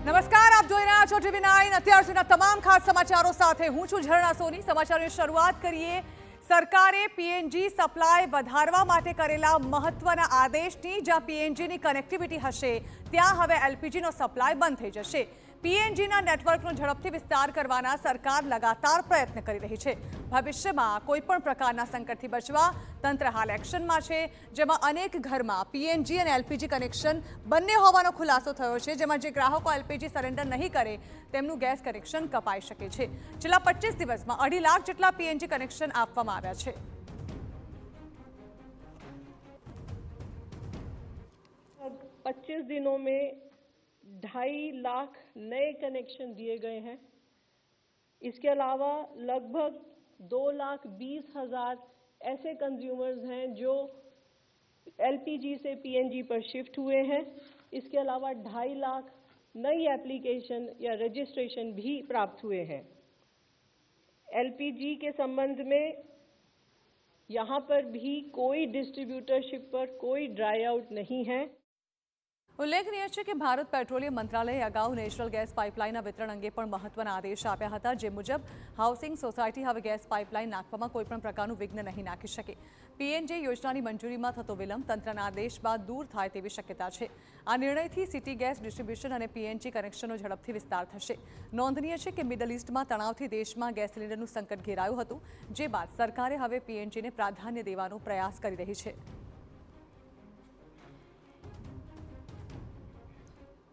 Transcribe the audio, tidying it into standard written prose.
નમસ્કાર, આપ જોઈ રહ્યા છો TV9 અત્યાર સુધીના તમામ ખાસ સમાચારો સાથે હું છું ઝરણા સોની। સમાચારોની શરૂઆત કરીએ। સરકારે પીએનજી સપ્લાય વધારવા માટે કરેલા મહત્વના આદેશની। જ્યાં પીએનજીની કનેક્ટિવિટી હશે ત્યાં હવે એલપીજીનો સપ્લાય બંધ થઈ જશે। પીએનજીના નેટવર્કનો ઝડપથી વિસ્તાર કરવાના સરકાર લગાતાર પ્રયત્ન કરી રહી છે। ભવિષ્યમાં કોઈપણ પ્રકારના સંકટથી બચવા તંત્ર હાલ એક્શનમાં છે, જેમાં અનેક ઘરમાં પીએનજી અને એલપીજી કનેક્શન બંને હોવાનો ખુલાસો થયો છે, જેમાં જે ગ્રાહકો એલપીજી સરેન્ડર નહીં કરે તેમનું ગેસ કનેક્શન કપાઈ શકે છે। છેલ્લા 25 દિવસમાં 2.5 લાખ જેટલા પીએનજી કનેક્શન આપવામાં આવ્યા છે। 25 दिनों में 2.5 लाख नए कनेक्शन दिए गए हैं। इसके अलावा लगभग 2,20,000 ऐसे कंज्यूमर्स हैं जो एलपीजी से पीएनजी पर शिफ्ट हुए हैं। इसके अलावा 2.5 लाख नई एप्लीकेशन या रजिस्ट्रेशन भी प्राप्त हुए हैं। एलपीजी के संबंध में यहाँ पर भी कोई डिस्ट्रीब्यूटरशिप पर कोई ड्राई आउट नहीं है। ઉલ્લેખનીય છે કે ભારત પેટ્રોલિયમ મંત્રાલયે અગાઉ નેશનલ ગેસ પાઇપલાઇનના વિતરણ અંગે પણ મહત્વના આદેશ આપ્યા હતા, જે મુજબ હાઉસિંગ સોસાયટી હવે ગેસ પાઇપલાઇન નાખવામાં કોઈપણ પ્રકારનું વિઘ્ન નહીં નાખી શકે। પીએનજી યોજનાની મંજૂરીમાં થતો વિલંબ તંત્રના આદેશ બાદ દૂર થાય તેવી શક્યતા છે। આ નિર્ણયથી સિટી ગેસ ડિસ્ટ્રીબ્યુશન અને પીએનજી કનેક્શનનો ઝડપથી વિસ્તાર થશે। નોંધનીય છે કે મિડલ ઇસ્ટમાં તણાવથી દેશમાં ગેસ સિલિન્ડરનું સંકટ ઘેરાયું હતું, જે બાદ સરકારે હવે પીએનજીને પ્રાધાન્ય દેવાનો પ્રયાસ કરી રહી છે।